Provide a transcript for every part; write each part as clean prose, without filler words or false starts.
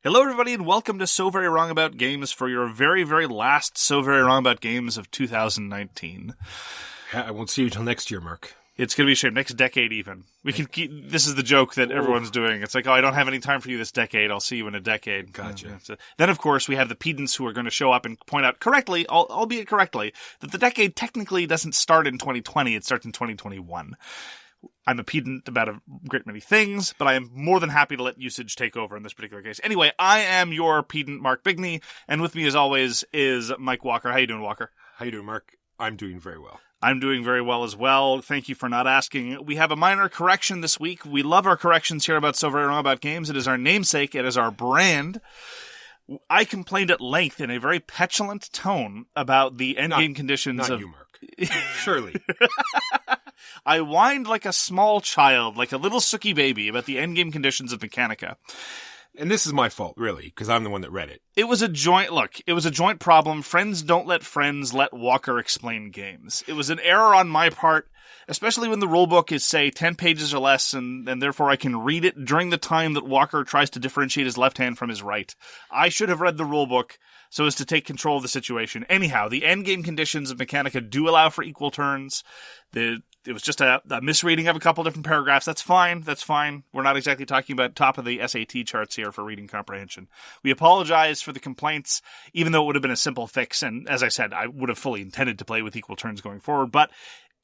Hello, everybody, and welcome to So Very Wrong About Games for your very, very last So Very Wrong About Games of 2019. I won't see you till next year, Mark. It's going to be a shame. Next decade, even. We can keep. This is the joke that everyone's doing. It's like, oh, I don't have any time for you this decade. I'll see you in a decade. Gotcha. Then, of course, we have the pedants who are going to show up and point out correctly, albeit correctly, that the decade technically doesn't start in 2020. It starts in 2021. I'm a pedant about a great many things, but I am more than happy to let usage take over in this particular case. Anyway, I am your pedant, Mark Bigney, and with me, as always, is Mike Walker. How you doing, Walker? How you doing, Mark? I'm doing very well. I'm doing very well as well. Thank you for not asking. We have a minor correction this week. We love our corrections here about So Very Wrong About Games. It is our namesake. It is our brand. I complained at length in a very petulant tone about the endgame conditions not of... you, Mark. Surely. I whined like a small child, like a little sooky baby, about the endgame conditions of Mechanica. And this is my fault, really, because I'm the one that read it. It was a joint problem. Friends don't let friends let Walker explain games. It was an error on my part, especially when the rulebook is, say, 10 pages or less, and therefore I can read it during the time that Walker tries to differentiate his left hand from his right. I should have read the rulebook so as to take control of the situation. Anyhow, the endgame conditions of Mechanica do allow for equal turns. It was just a misreading of a couple different paragraphs. That's fine. We're not exactly talking about top of the SAT charts here for reading comprehension. We apologize for the complaints, even though it would have been a simple fix. And as I said, I would have fully intended to play with equal turns going forward. But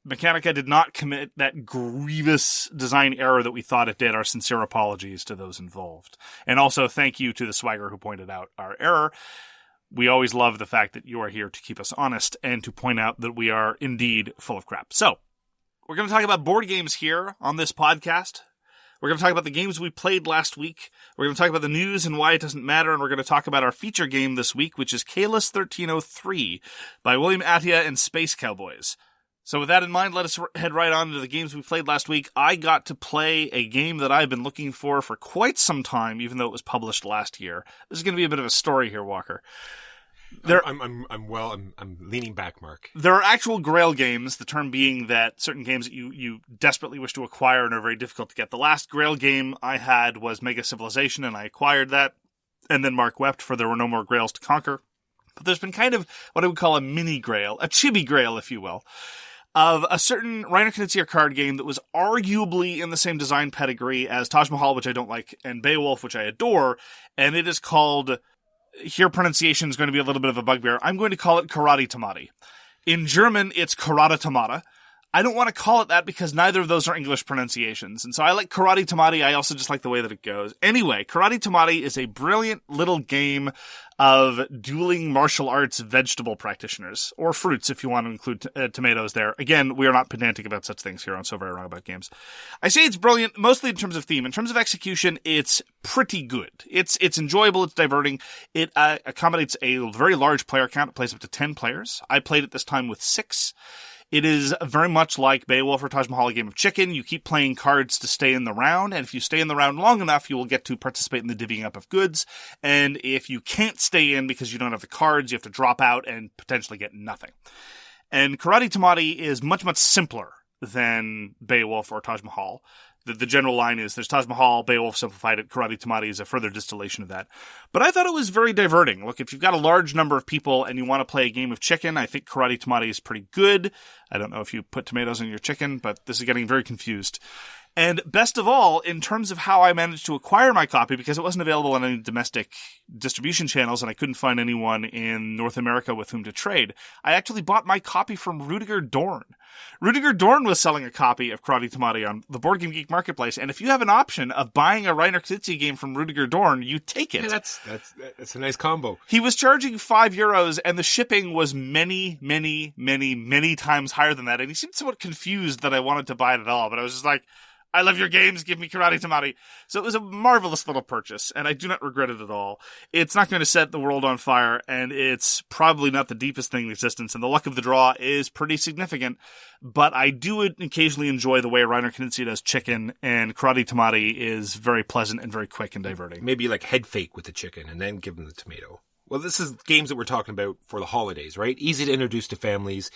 Mechanica did not commit that grievous design error that we thought it did. Our sincere apologies to those involved. And also thank you to the swagger who pointed out our error. We always love the fact that you are here to keep us honest and to point out that we are indeed full of crap. So, we're going to talk about board games here on this podcast. We're going to talk about the games we played last week. We're going to talk about the news and why it doesn't matter. And we're going to talk about our feature game this week, which is Caylus 1303 by William Attia and Space Cowboys. So with that in mind, let us head right on to the games we played last week. I got to play a game that I've been looking for quite some time, even though it was published last year. This is going to be a bit of a story here, Walker. I'm leaning back, Mark. There are actual Grail games, the term being that certain games that you desperately wish to acquire and are very difficult to get. The last Grail game I had was Mega Civilization, and I acquired that. And then Mark wept, for there were no more Grails to conquer. But there's been kind of what I would call a mini Grail, a chibi Grail, if you will, of a certain Reiner Knizia card game that was arguably in the same design pedigree as Taj Mahal, which I don't like, and Beowulf, which I adore. And it is called... Here, pronunciation is going to be a little bit of a bugbear. I'm going to call it Karate Tomate. In German, it's Karate Tomate. I don't want to call it that because neither of those are English pronunciations. And so I like Karate Tomate. I also just like the way that it goes. Anyway, Karate Tomate is a brilliant little game of dueling martial arts vegetable practitioners. Or fruits, if you want to include tomatoes there. Again, we are not pedantic about such things here on So Very Wrong About Games. I say it's brilliant, mostly in terms of theme. In terms of execution, it's pretty good. It's enjoyable, it's diverting. It accommodates a very large player count. It plays up to 10 players. I played it this time with 6. It is very much like Beowulf or Taj Mahal, a game of chicken. You keep playing cards to stay in the round, and if you stay in the round long enough, you will get to participate in the divvying up of goods. And if you can't stay in because you don't have the cards, you have to drop out and potentially get nothing. And Karate Tomate is much, much simpler than Beowulf or Taj Mahal. The general line is there's Taj Mahal, Beowulf simplified it, Karate Tomate is a further distillation of that. But I thought it was very diverting. Look, if you've got a large number of people and you want to play a game of chicken, I think Karate Tomate is pretty good. I don't know if you put tomatoes in your chicken, but this is getting very confused. And best of all, in terms of how I managed to acquire my copy, because it wasn't available on any domestic distribution channels and I couldn't find anyone in North America with whom to trade, I actually bought my copy from Rudiger Dorn. Rudiger Dorn was selling a copy of Karate Tomate on the Board Game Geek Marketplace, and if you have an option of buying a Reiner Knizia game from Rudiger Dorn, you take it. Yeah, that's a nice combo. He was charging €5, and the shipping was many, many, many, many times higher than that, and he seemed somewhat confused that I wanted to buy it at all, but I was just like, I love your games, give me Karate Tomate. So it was a marvelous little purchase, and I do not regret it at all. It's not going to set the world on fire, and it's probably not the deepest thing in existence, and the luck of the draw is pretty significant, but I do occasionally enjoy the way Reiner Knizia does chicken, and Karate Tomate is very pleasant and very quick and diverting. Maybe like head fake with the chicken, and then give them the tomato. Well, this is games that we're talking about for the holidays, right? Easy to introduce to families.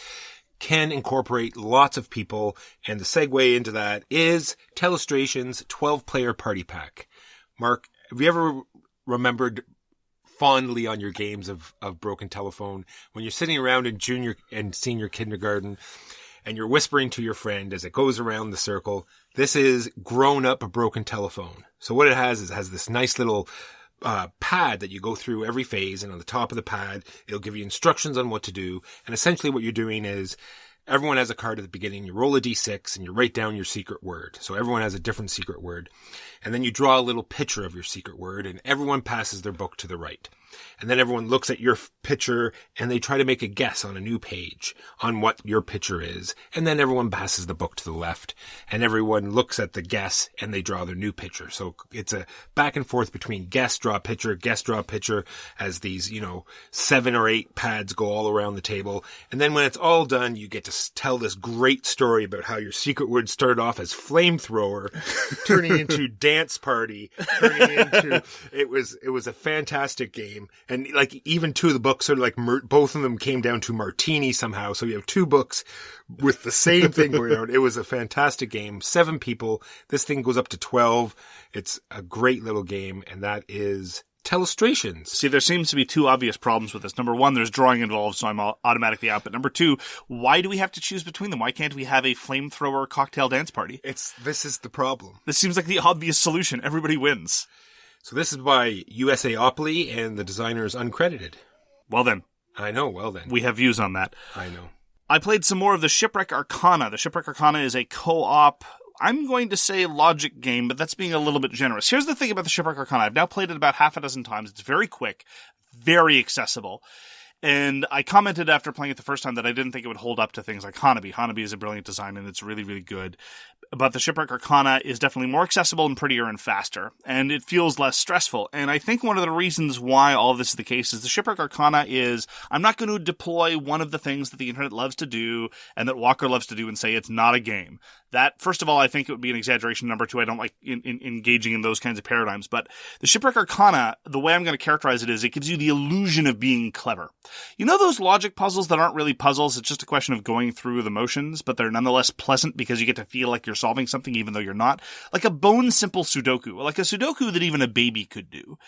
Can incorporate lots of people, and the segue into that is Telestrations 12-player party pack. Mark, have you ever remembered fondly on your games of Broken Telephone, when you're sitting around in junior and senior kindergarten and you're whispering to your friend as it goes around the circle, this is grown up Broken Telephone. So what it has is it has this nice little pad that you go through every phase, and on the top of the pad, it'll give you instructions on what to do. And essentially what you're doing is everyone has a card at the beginning. You roll a d6 and you write down your secret word. So everyone has a different secret word. And then you draw a little picture of your secret word, and everyone passes their book to the right. And then everyone looks at your picture and they try to make a guess on a new page on what your picture is. And then everyone passes the book to the left, and everyone looks at the guess and they draw their new picture. So it's a back and forth between guess, draw picture, guess, draw picture, as these, 7 or 8 pads go all around the table. And then when it's all done, you get to tell this great story about how your secret word started off as flamethrower, turning into dance party, turning into, it was a fantastic game. And like even 2 of the books are like, both of them came down to martini somehow. So you have 2 books with the same thing going on. It was a fantastic game. 7 people. This thing goes up to 12. It's a great little game. And that is Telestrations. See, there seems to be 2 obvious problems with this. Number 1, there's drawing involved, so I'm automatically out. But number 2, why do we have to choose between them? Why can't we have a flamethrower cocktail dance party? This is the problem. This seems like the obvious solution. Everybody wins. So this is by USAopoly, and the designer is Uncredited. Well then. I know, well then. We have views on that. I know. I played some more of the Shipwreck Arcana. The Shipwreck Arcana is a co-op, I'm going to say logic game, but that's being a little bit generous. Here's the thing about the Shipwreck Arcana. I've now played it about half a dozen times. It's very quick, very accessible. And I commented after playing it the first time that I didn't think it would hold up to things like Hanabi. Hanabi is a brilliant design, and it's really, really good. But the Shipwreck Arcana is definitely more accessible and prettier and faster, and it feels less stressful. And I think one of the reasons why all this is the case is the Shipwreck Arcana is, I'm not going to deploy one of the things that the internet loves to do and that Walker loves to do and say it's not a game. That, first of all, I think it would be an exaggeration. Number 2, I don't like engaging in those kinds of paradigms. But the Shipwreck Arcana, the way I'm going to characterize it is it gives you the illusion of being clever. You know those logic puzzles that aren't really puzzles? It's just a question of going through the motions, but they're nonetheless pleasant because you get to feel like you're solving something even though you're not. Like a bone simple Sudoku, like a Sudoku that even a baby could do.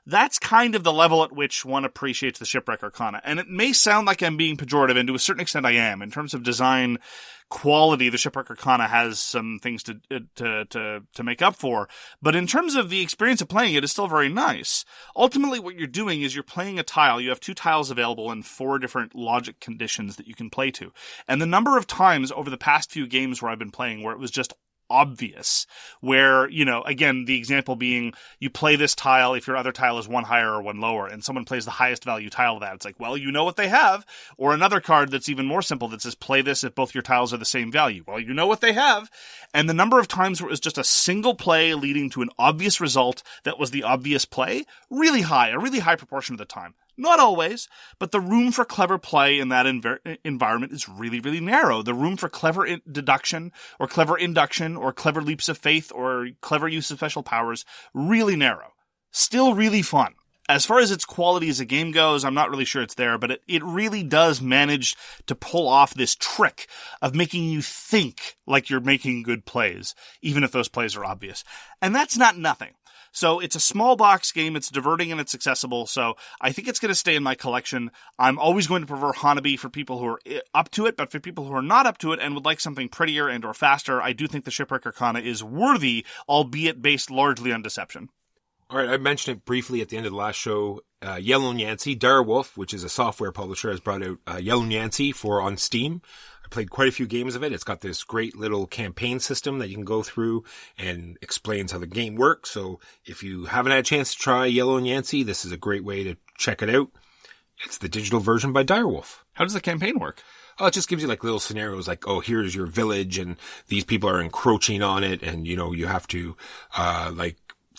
That's kind of the level at which one appreciates the Shipwreck Arcana. And it may sound like I'm being pejorative, and to a certain extent I am. In terms of design quality, the Shipwreck Arcana has some things to make up for. But in terms of the experience of playing it, it's still very nice. Ultimately, what you're doing is you're playing a tile. You have 2 tiles available and 4 different logic conditions that you can play to. And the number of times over the past few games where I've been playing where it was just obvious, where, again, the example being you play this tile if your other tile is 1 higher or 1 lower, and someone plays the highest value tile of that. It's like, well, you know what they have. Or another card that's even more simple that says play this if both your tiles are the same value. Well, you know what they have. And the number of times where it was just a single play leading to an obvious result that was the obvious play, really high, a really high proportion of the time. Not always, but the room for clever play in that environment is really, really narrow. The room for clever deduction or clever induction or clever leaps of faith or clever use of special powers, really narrow. Still really fun. As far as its quality as a game goes, I'm not really sure it's there, but it really does manage to pull off this trick of making you think like you're making good plays, even if those plays are obvious. And that's not nothing. So it's a small box game, it's diverting and it's accessible, so I think it's going to stay in my collection. I'm always going to prefer Hanabi for people who are up to it, but for people who are not up to it and would like something prettier and or faster, I do think the Shipwreck Arcana is worthy, albeit based largely on deception. All right, I mentioned it briefly at the end of the last show. Yellow Yangtze, Direwolf, which is a software publisher, has brought out Yellow Yangtze on Steam. I played quite a few games of it. It's got this great little campaign system that you can go through and explains how the game works. So if you haven't had a chance to try Yellow Yangtze, this is a great way to check it out. It's the digital version by Direwolf. How does the campaign work? Oh, it just gives you like little scenarios like, oh, here's your village and these people are encroaching on it and, you have to,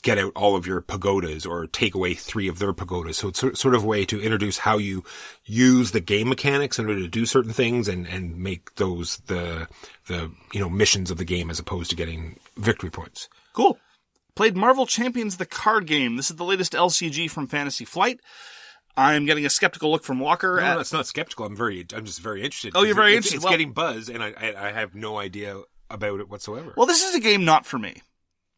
get out all of your pagodas or take away 3 of their pagodas. So it's sort of a way to introduce how you use the game mechanics in order to do certain things and make those the missions of the game as opposed to getting victory points. Cool. Played Marvel Champions the card game. This is the latest LCG from Fantasy Flight. I'm getting a skeptical look from Walker. No, it's not skeptical. I'm just very interested. Oh, you're very interested. It's getting buzz and I have no idea about it whatsoever. Well, this is a game not for me.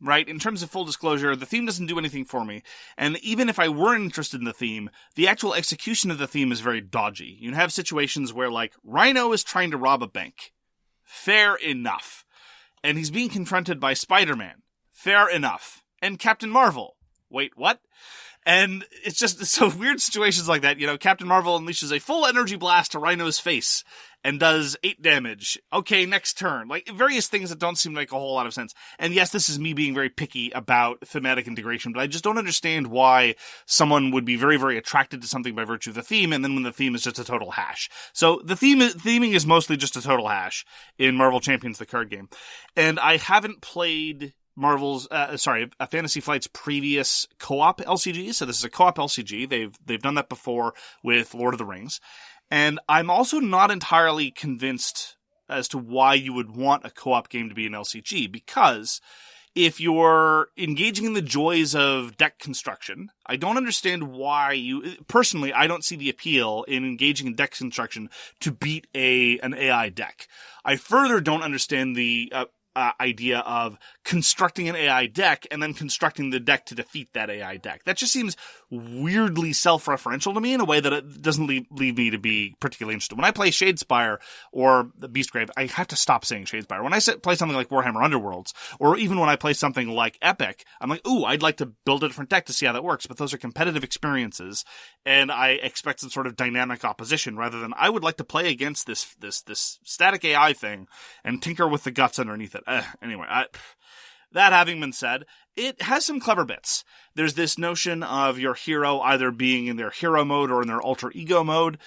right? In terms of full disclosure, the theme doesn't do anything for me. And even if I were interested in the theme, the actual execution of the theme is very dodgy. You have situations where, like, Rhino is trying to rob a bank. Fair enough. And he's being confronted by Spider-Man. Fair enough. And Captain Marvel. Wait, what? And it's just so weird situations like that. Captain Marvel unleashes a full energy blast to Rhino's face and does 8 damage. Okay, next turn. Like, various things that don't seem to make a whole lot of sense. And yes, this is me being very picky about thematic integration, but I just don't understand why someone would be very, very attracted to something by virtue of the theme, and then when the theme is just a total hash. So the theming is mostly just a total hash in Marvel Champions, the card game. And I haven't played Fantasy Flight's previous co-op LCG. So this is a co-op LCG. They've done that before with Lord of the Rings. And I'm also not entirely convinced as to why you would want a co-op game to be an LCG, because if you're engaging in the joys of deck construction, I don't understand why personally, I don't see the appeal in engaging in deck construction to beat an AI deck. I further don't understand the idea of constructing an AI deck and then constructing the deck to defeat that AI deck. That just seems weirdly self-referential to me in a way that it doesn't leave me to be particularly interested. When I play Shadespire or the Beastgrave, I have to stop saying Shadespire. When I play something like Warhammer Underworlds, or even when I play something like Epic, I'm like, ooh, I'd like to build a different deck to see how that works. But those are competitive experiences, and I expect some sort of dynamic opposition rather than I would like to play against this static AI thing and tinker with the guts underneath it. Anyway, that having been said, it has some clever bits. There's this notion of your hero either being in their hero mode or in their alter ego mode.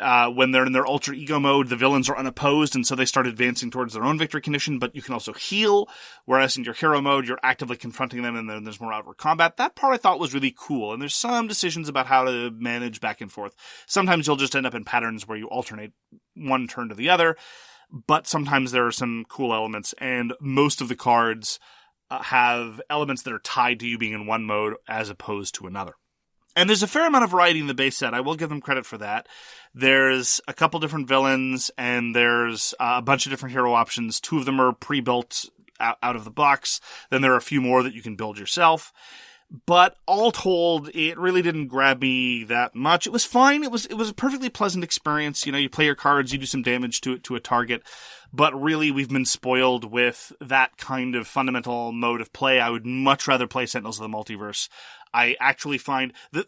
When they're in their alter ego mode, the villains are unopposed, and so they start advancing towards their own victory condition, but you can also heal, whereas in your hero mode, you're actively confronting them, and then there's more outward combat. That part I thought was really cool, and there's some decisions about how to manage back and forth. Sometimes you'll just end up in patterns where you alternate one turn to the other, but sometimes there are some cool elements, and most of the cards have elements that are tied to you being in one mode as opposed to another. And there's a fair amount of variety in the base set. I will give them credit for that. There's a couple different villains, and there's a bunch of different hero options. 2 of them are pre-built out of the box. Then there are a few more that you can build yourself. But all told, it really didn't grab me that much. It was fine. It was a perfectly pleasant experience. You play your cards, you do some damage to a target. But really, we've been spoiled with that kind of fundamental mode of play. I would much rather play Sentinels of the Multiverse. I actually find the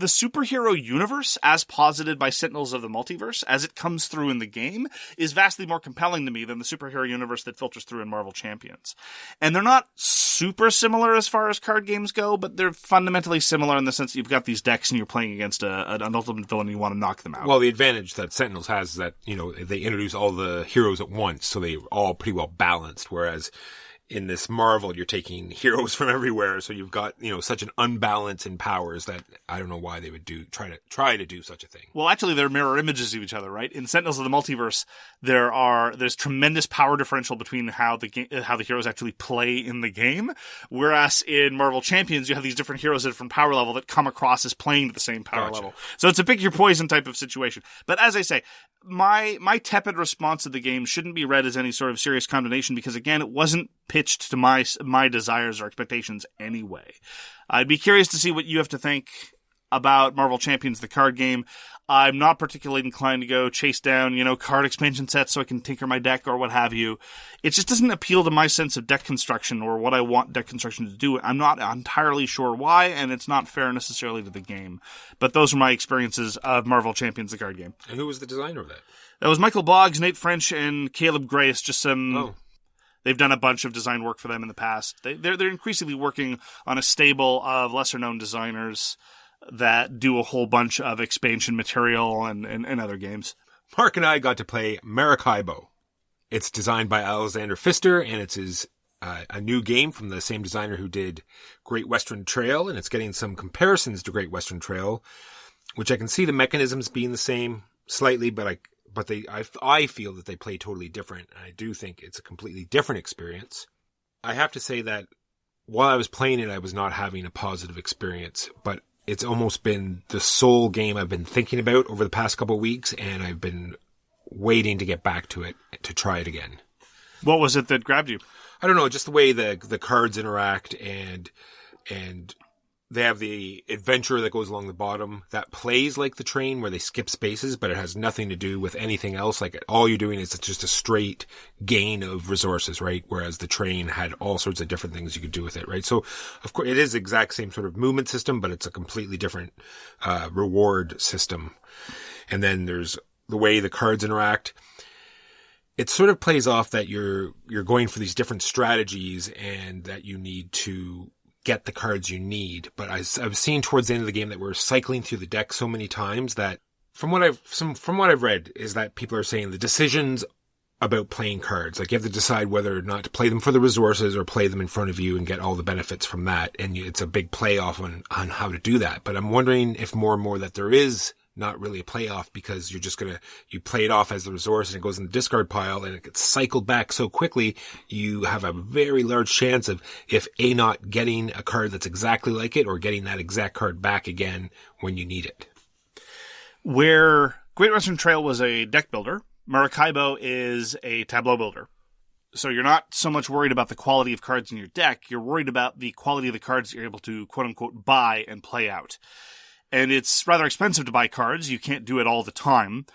superhero universe, as posited by Sentinels of the Multiverse, as it comes through in the game, is vastly more compelling to me than the superhero universe that filters through in Marvel Champions. And they're not super similar as far as card games go, but they're fundamentally similar in the sense that you've got these decks and you're playing against an ultimate villain and you want to knock them out. Well, the advantage that Sentinels has is that, they introduce all the heroes at once, so they're all pretty well balanced, whereas in this Marvel, you're taking heroes from everywhere, so you've got, such an unbalance in powers that I don't know why they would try to do such a thing. Well, actually, they're mirror images of each other, right? In Sentinels of the Multiverse, there's tremendous power differential between how the heroes actually play in the game, whereas in Marvel Champions, you have these different heroes at different power level that come across as playing at the same power level. So it's a pick your poison type of situation. But as I say, my tepid response to the game shouldn't be read as any sort of serious condemnation because, again, it wasn't pitched to my desires or expectations anyway. I'd be curious to see what you have to think about Marvel Champions, the card game. I'm not particularly inclined to go chase down, card expansion sets so I can tinker my deck or what have you. It just doesn't appeal to my sense of deck construction or what I want deck construction to do. I'm not entirely sure why, and it's not fair necessarily to the game. But those are my experiences of Marvel Champions, the card game. And who was the designer of that? That was Michael Boggs, Nate French, and Caleb Grace. Just some... Oh. They've done a bunch of design work for them in the past. They're increasingly working on a stable of lesser-known designers that do a whole bunch of expansion material and other games. Mark and I got to play Maracaibo. It's designed by Alexander Pfister, and it's a new game from the same designer who did Great Western Trail, and it's getting some comparisons to Great Western Trail, which I can see the mechanisms being the same slightly, but I feel that they play totally different, and I do think it's a completely different experience. I have to say that while I was playing it, I was not having a positive experience, but it's almost been the sole game I've been thinking about over the past couple of weeks, and I've been waiting to get back to it to try it again. What was it that grabbed you? I don't know, just the way the cards interact and they have the adventure that goes along the bottom that plays like the train where they skip spaces, but it has nothing to do with anything else. Like all you're doing is just a straight gain of resources, right? Whereas the train had all sorts of different things you could do with it, right? So of course it is the exact same sort of movement system, but it's a completely different, reward system. And then there's the way the cards interact. It sort of plays off that you're going for these different strategies and that you need to get the cards you need. But I've seen towards the end of the game that we're cycling through the deck so many times that from what I've read is that people are saying the decisions about playing cards, like you have to decide whether or not to play them for the resources or play them in front of you and get all the benefits from that. And it's a big playoff on how to do that. But I'm wondering if more and more that there is not really a playoff because you're just you play it off as the resource and it goes in the discard pile and it gets cycled back so quickly, you have a very large chance of not getting a card that's exactly like it or getting that exact card back again when you need it. Where Great Western Trail was a deck builder, Maracaibo is a tableau builder. So you're not so much worried about the quality of cards in your deck, you're worried about the quality of the cards that you're able to quote-unquote buy and play out. And it's rather expensive to buy cards. You can't do it all the time.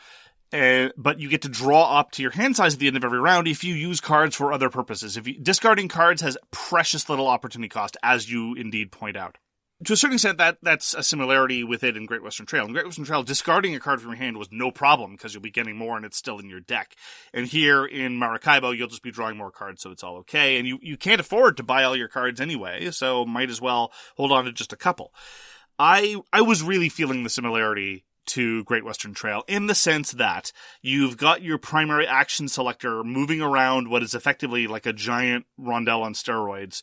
But you get to draw up to your hand size at the end of every round if you use cards for other purposes. Discarding cards has precious little opportunity cost, as you indeed point out. To a certain extent, that's a similarity with it in Great Western Trail. In Great Western Trail, discarding a card from your hand was no problem because you'll be getting more and it's still in your deck. And here in Maracaibo, you'll just be drawing more cards, so it's all okay. And you can't afford to buy all your cards anyway, so might as well hold on to just a couple. I was really feeling the similarity to Great Western Trail in the sense that you've got your primary action selector moving around what is effectively like a giant rondelle on steroids,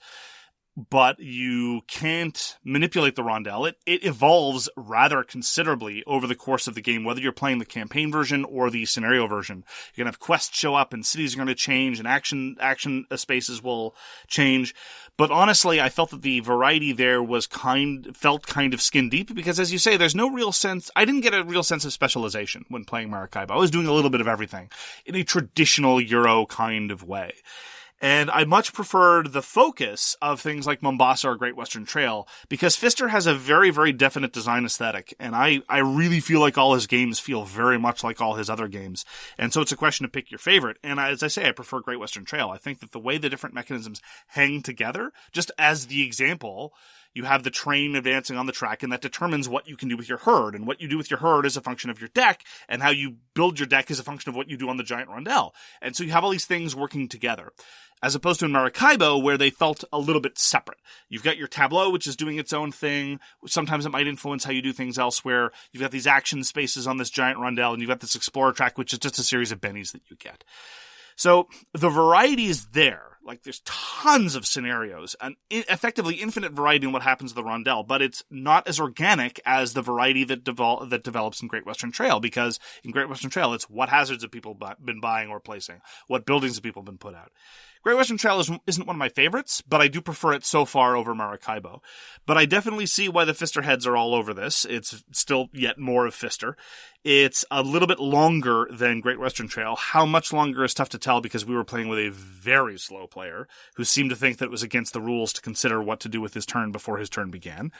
but you can't manipulate the rondelle. It evolves rather considerably over the course of the game, whether you're playing the campaign version or the scenario version. You're going to have quests show up and cities are going to change and action spaces will change. But honestly, I felt that the variety there felt kind of skin deep because, as you say, there's no real sense. I didn't get a real sense of specialization when playing Maracaibo. I was doing a little bit of everything in a traditional Euro kind of way. And I much preferred the focus of things like Mombasa or Great Western Trail because Pfister has a very, very definite design aesthetic. And I really feel like all his games feel very much like all his other games. And so it's a question to pick your favorite. And as I say, I prefer Great Western Trail. I think that the way the different mechanisms hang together, just as the example, you have the train advancing on the track, and that determines what you can do with your herd. And what you do with your herd is a function of your deck, and how you build your deck is a function of what you do on the giant rondelle. And so you have all these things working together. As opposed to in Maracaibo, where they felt a little bit separate. You've got your tableau, which is doing its own thing. Sometimes it might influence how you do things elsewhere. You've got these action spaces on this giant rondelle, and you've got this explorer track, which is just a series of bennies that you get. So the variety is there. Like, there's tons of scenarios, and effectively infinite variety in what happens to the rondelle, but it's not as organic as the variety that develops in Great Western Trail, because in Great Western Trail, it's what hazards have people been buying or placing, what buildings have people been put out. Great Western Trail isn't one of my favorites, but I do prefer it so far over Maracaibo. But I definitely see why the Pfister heads are all over this. It's still yet more of Pfister. It's a little bit longer than Great Western Trail. How much longer is tough to tell because we were playing with a very slow player who seemed to think that it was against the rules to consider what to do with his turn before his turn began.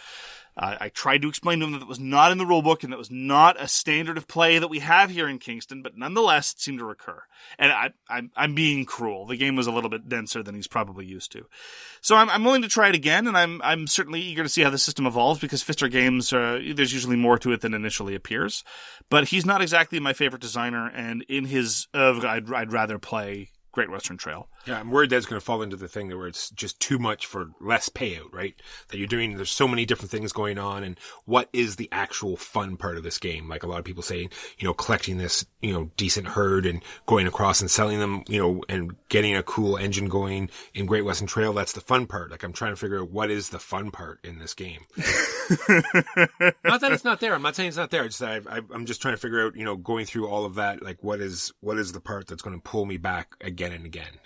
I tried to explain to him that it was not in the rulebook and that was not a standard of play that we have here in Kingston, but nonetheless, it seemed to recur. And I'm being cruel. The game was a little bit denser than he's probably used to. So I'm willing to try it again, and I'm certainly eager to see how the system evolves, because Pfister games, there's usually more to it than initially appears. But he's not exactly my favorite designer, and in his I'd rather play Great Western Trail. Yeah, I'm worried that it's going to fall into the thing where it's just too much for less payout, right? That there's so many different things going on, and what is the actual fun part of this game? Like a lot of people say, collecting this, decent herd and going across and selling them, and getting a cool engine going in Great Western Trail, that's the fun part. Like, I'm trying to figure out what is the fun part in this game. Not that it's not there. I'm not saying it's not there. It's that I'm just trying to figure out, going through all of that, like what is the part that's going to pull me back again and again.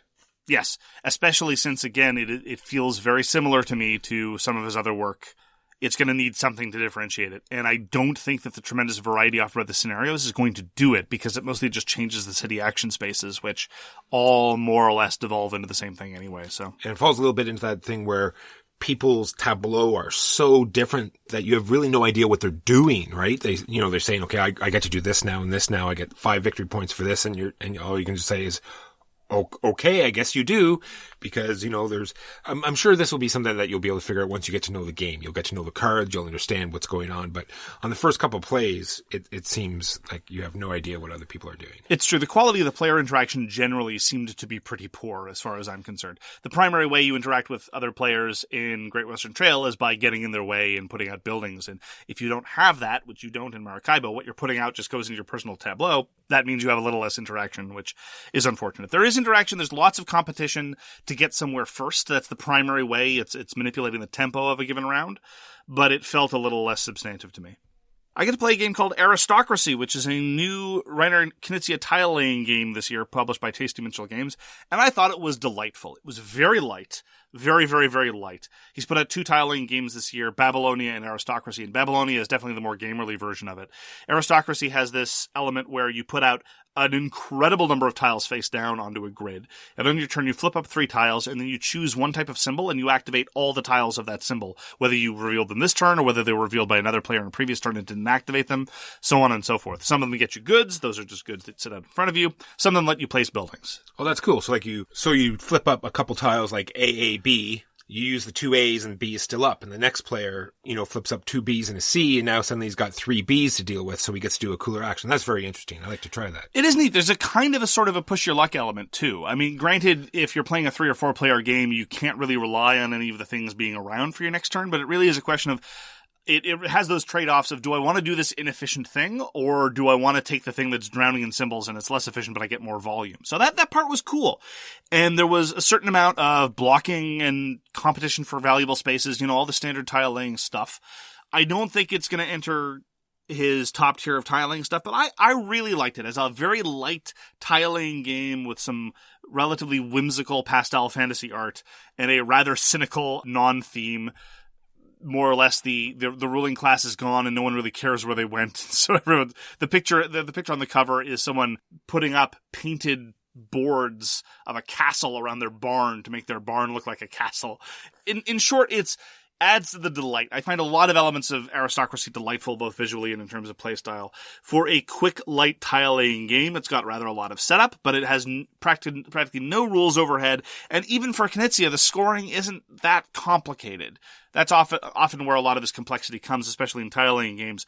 Yes, especially since, again, it feels very similar to me to some of his other work it's going to need something to differentiate it. And I don't think that the tremendous variety offered by the scenarios is going to do it, because it mostly just changes the city action spaces, which all more or less devolve into the same thing anyway. So, and it falls a little bit into that thing where people's tableau are so different that you have really no idea what they're doing, right? They're saying, okay, I get to do this now and this now. I get 5 victory points for this, and all you can just say is, okay, I guess you do, because, I'm sure this will be something that you'll be able to figure out once you get to know the game. You'll get to know the cards, you'll understand what's going on, but on the first couple of plays, it seems like you have no idea what other people are doing. It's true. The quality of the player interaction generally seemed to be pretty poor as far as I'm concerned. The primary way you interact with other players in Great Western Trail is by getting in their way and putting out buildings, and if you don't have that, which you don't in Maracaibo, what you're putting out just goes into your personal tableau. That means you have a little less interaction, which is unfortunate. There is interaction. There's lots of competition to get somewhere first. That's the primary way. It's manipulating the tempo of a given round, but it felt a little less substantive to me. I get to play a game called Aristocracy, which is a new Reiner Knizia tile-laying game this year, published by Tasty Minstrel Games, and I thought it was delightful. It was very light. Very, very, very light. He's put out 2 tile-laying games this year, Babylonia and Aristocracy, and Babylonia is definitely the more gamerly version of it. Aristocracy has this element where you put out an incredible number of tiles face down onto a grid, and on your turn you flip up 3 tiles, and then you choose one type of symbol, and you activate all the tiles of that symbol, whether you revealed them this turn, or whether they were revealed by another player in a previous turn and didn't activate them, so on and so forth. Some of them get you goods, those are just goods that sit out in front of you. Some of them let you place buildings. Oh, that's cool. So you flip up a couple tiles like A, B, you use the 2 A's and B is still up, and the next player, flips up 2 B's and a C, and now suddenly he's got 3 B's to deal with, so he gets to do a cooler action. That's very interesting. I like to try that. It is neat. There's a kind of a sort of a push your luck element, too. I mean, granted, if you're playing a 3 or 4 player game, you can't really rely on any of the things being around for your next turn, but it really is a question of, it has those trade-offs of, do I want to do this inefficient thing, or do I want to take the thing that's drowning in symbols and it's less efficient but I get more volume? So that part was cool. And there was a certain amount of blocking and competition for valuable spaces, all the standard tile-laying stuff. I don't think it's going to enter his top tier of tile-laying stuff, but I really liked it as a very light tile-laying game with some relatively whimsical pastel fantasy art and a rather cynical non-theme. More or less, the ruling class is gone, and no one really cares where they went. So the picture on the cover is someone putting up painted boards of a castle around their barn to make their barn look like a castle. In short, it's adds to the delight. I find a lot of elements of Aristocracy delightful, both visually and in terms of playstyle. For a quick, light tile-laying game, it's got rather a lot of setup, but it has practically no rules overhead, and even for Knizia, the scoring isn't that complicated. That's often where a lot of his complexity comes, especially in tile-laying games.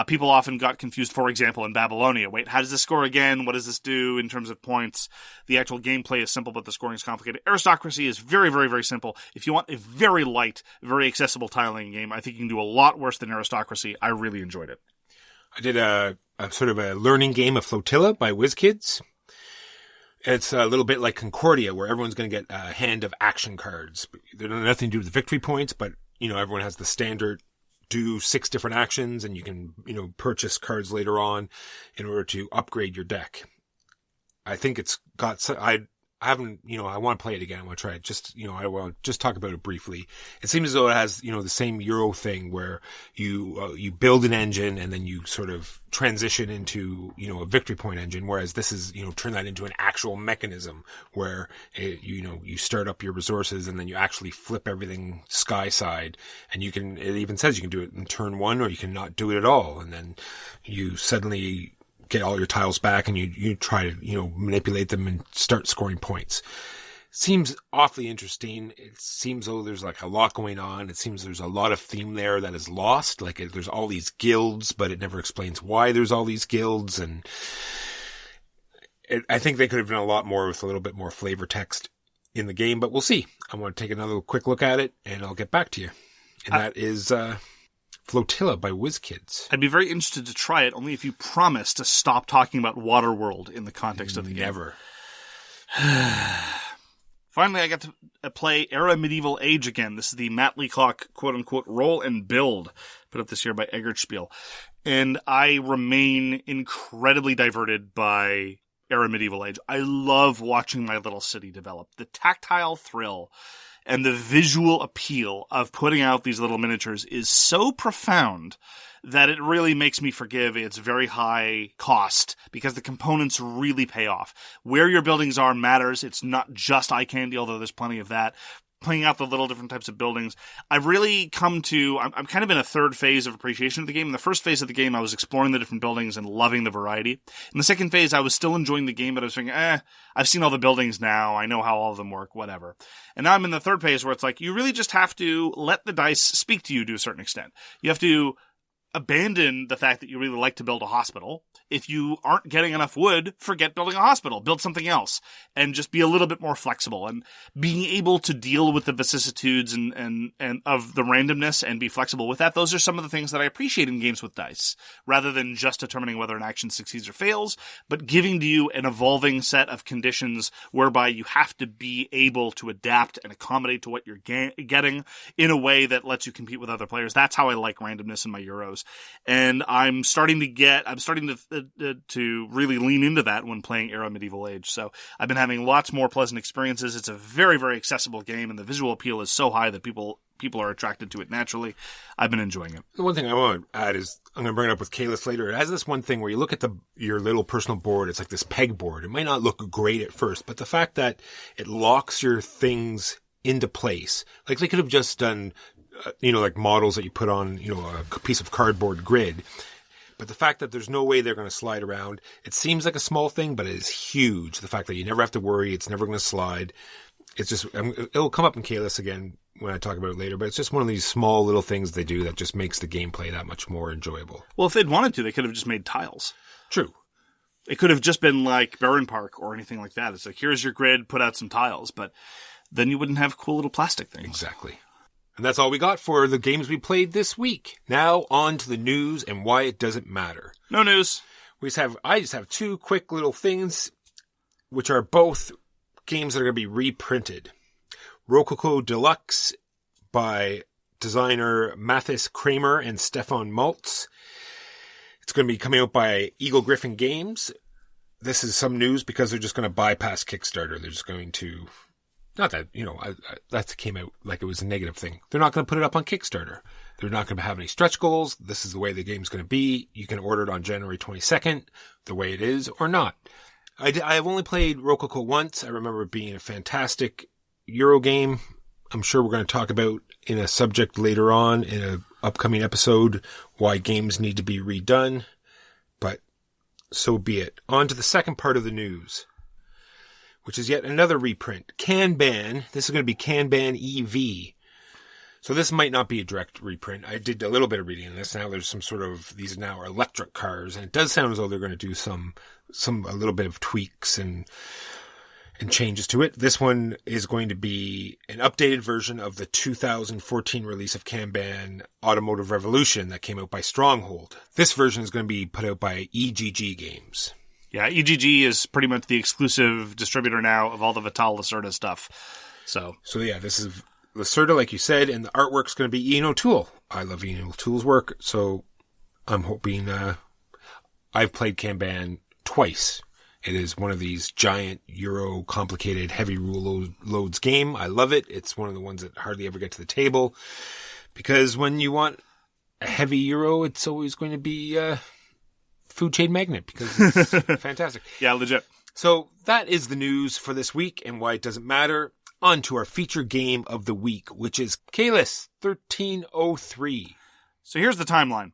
People often got confused, for example, in Babylonia. Wait, how does this score again? What does this do in terms of points? The actual gameplay is simple, but the scoring is complicated. Aristocracy is very, very, very simple. If you want a very light, very accessible tile-laying game, I think you can do a lot worse than Aristocracy. I really enjoyed it. I did a sort of a learning game of Flotilla by WizKids. It's a little bit like Concordia, where everyone's going to get a hand of action cards. They don't have nothing to do with the victory points, but everyone has the standard do 6 different actions, and you can, purchase cards later on in order to upgrade your deck. I think it's got, I haven't, I want to play it again. I want to try it. Just, I want to just talk about it briefly. It seems as though it has, the same Euro thing where you build an engine and then you sort of transition into, a victory point engine. Whereas this is, turn that into an actual mechanism where, you start up your resources and then you actually flip everything sky side. And it even says you can do it in turn 1 or you can not do it at all. And then you suddenly get all your tiles back and you try to, manipulate them and start scoring points. Seems awfully interesting. It seems though there's like a lot going on. It seems there's a lot of theme there that is lost. Like there's all these guilds, but it never explains why there's all these guilds. And I think they could have done a lot more with a little bit more flavor text in the game, but we'll see. I want to take another quick look at it and I'll get back to you. And that is, Flotilla by WizKids. I'd be very interested to try it, only if you promise to stop talking about Waterworld in the context of the game. Never. Finally, I got to play Era Medieval Age again. This is the Matt Leacock quote-unquote roll and build put up this year by Eggertspiel. And I remain incredibly diverted by Era Medieval Age. I love watching my little city develop. The tactile thrill and the visual appeal of putting out these little miniatures is so profound that it really makes me forgive its very high cost, because the components really pay off. Where your buildings are matters. It's not just eye candy, although there's plenty of that. Playing out the little different types of buildings, I've really come to, I'm kind of in a third phase of appreciation of the game. In the first phase of the game, I was exploring the different buildings and loving the variety. In the second phase, I was still enjoying the game, but I was thinking, I've seen all the buildings now. I know how all of them work, whatever. And now I'm in the third phase where it's like, you really just have to let the dice speak to you to a certain extent. You have to abandon the fact that you really like to build a hospital. If you aren't getting enough wood, forget building a hospital. Build something else. And just be a little bit more flexible. And being able to deal with the vicissitudes and of the randomness and be flexible with that, those are some of the things that I appreciate in games with dice. Rather than just determining whether an action succeeds or fails, but giving to you an evolving set of conditions whereby you have to be able to adapt and accommodate to what you're getting in a way that lets you compete with other players. That's how I like randomness in my Euros. And I'm starting to really lean into that when playing Era Medieval Age. So I've been having lots more pleasant experiences. It's a very, very accessible game, and the visual appeal is so high that people are attracted to it naturally. I've been enjoying it. The one thing I want to add is, I'm going to bring it up with Caylus later. It has this one thing where you look at your little personal board. It's like this pegboard. It might not look great at first, but the fact that it locks your things into place, like they could have just done, like models that you put on, a piece of cardboard grid. But the fact that there's no way they're going to slide around, it seems like a small thing, but it is huge. The fact that you never have to worry, it's never going to slide. It's just, it'll come up in Caylus again when I talk about it later, but it's just one of these small little things they do that just makes the gameplay that much more enjoyable. Well, if they'd wanted to, they could have just made tiles. True. It could have just been like Baron Park or anything like that. It's like, here's your grid, put out some tiles, but then you wouldn't have cool little plastic things. Exactly. And that's all we got for the games we played this week. Now on to the news and why it doesn't matter. No news. I just have two quick little things, which are both games that are going to be reprinted. Rococo Deluxe by designer Mathis Kramer and Stefan Maltz. It's going to be coming out by Eagle Griffin Games. This is some news because they're just going to bypass Kickstarter. They're just going to... Not that, that came out like it was a negative thing. They're not going to put it up on Kickstarter. They're not going to have any stretch goals. This is the way the game's going to be. You can order it on January 22nd, the way it is, or not. I've only played Rococo once. I remember it being a fantastic Euro game. I'm sure we're going to talk about in a subject later on in an upcoming episode why games need to be redone. But so be it. On to the second part of the news, which is yet another reprint. Kanban. This is going to be Kanban EV. So this might not be a direct reprint. I did a little bit of reading on this. Now there's some sort of, these now are electric cars, and it does sound as though they're going to do a little bit of tweaks and changes to it. This one is going to be an updated version of the 2014 release of Kanban Automotive Revolution that came out by Stronghold. This version is going to be put out by EGG Games. Yeah, EGG is pretty much the exclusive distributor now of all the Vital Lacerda stuff. So yeah, this is Lacerda, like you said, and the artwork's going to be Ian O'Toole. I love Ian O'Toole's work, so I'm hoping... I've played Kanban twice. It is one of these giant Euro complicated heavy rule loads game. I love it. It's one of the ones that hardly ever get to the table, because when you want a heavy Euro, it's always going to be... food chain magnet, because it's fantastic. Yeah, legit. So that is the news for this week and why it doesn't matter. On to our feature game of the week, which is Caylus 1303. So here's the timeline.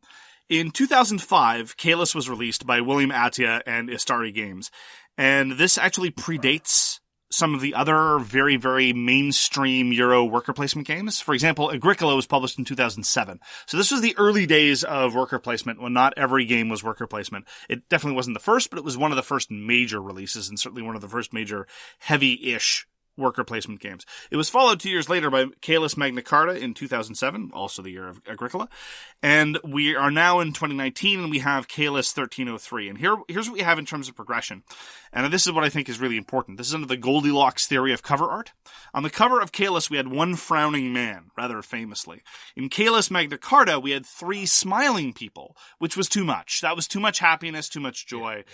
In 2005, Caylus was released by William Attia and Istari Games. And this actually predates some of the other very, very mainstream Euro worker placement games. For example, Agricola was published in 2007. So this was the early days of worker placement when not every game was worker placement. It definitely wasn't the first, but it was one of the first major releases and certainly one of the first major heavy-ish worker placement games. It was followed 2 years later by Caylus Magna Carta in 2007, also the year of Agricola. And we are now in 2019 and we have Caylus 1303. And here's what we have in terms of progression. And this is what I think is really important. This is under the Goldilocks theory of cover art. On the cover of Caylus, we had one frowning man, rather famously. In Caylus Magna Carta, we had three smiling people, which was too much. That was too much happiness, too much joy.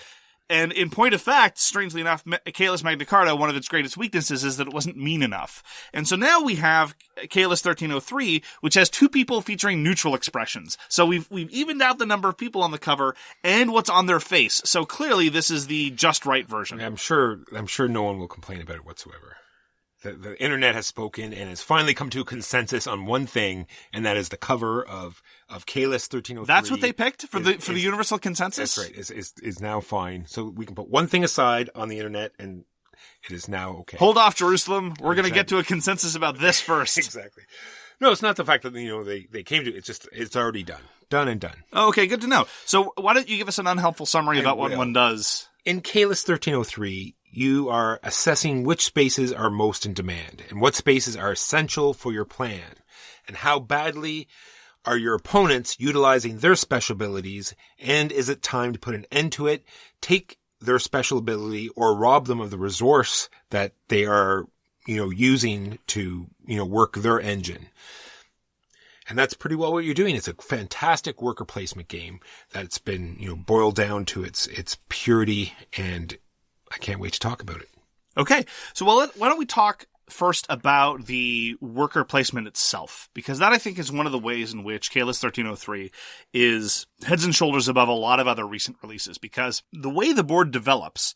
And in point of fact, strangely enough, Caylus Magna Carta, one of its greatest weaknesses is that it wasn't mean enough. And so now we have Caylus 1303, which has 2 people featuring neutral expressions. So we've evened out the number of people on the cover and what's on their face. So clearly this is the just right version. I'm sure no one will complain about it whatsoever. The internet has spoken and has finally come to a consensus on one thing, and that is the cover of Caylus 1303. That's what they picked for the universal consensus? That's right. Is now fine. So we can put one thing aside on the internet, and it is now okay. Hold off, Jerusalem. We're going to get to a consensus about this first. Exactly. No, it's not the fact that, they came to it. It's just, it's already done. Done and done. Okay, good to know. So why don't you give us an unhelpful summary about what one does? In Caylus 1303, you are assessing which spaces are most in demand and what spaces are essential for your plan, and how badly are your opponents utilizing their special abilities, and is it time to put an end to it, take their special ability, or rob them of the resource that they are, using to, work their engine. And that's pretty well what you're doing. It's a fantastic worker placement game that's been, boiled down to its purity, and I can't wait to talk about it. Okay. So why don't we talk first about the worker placement itself? Because that, I think, is one of the ways in which Caylus 1303 is heads and shoulders above a lot of other recent releases. Because the way the board develops,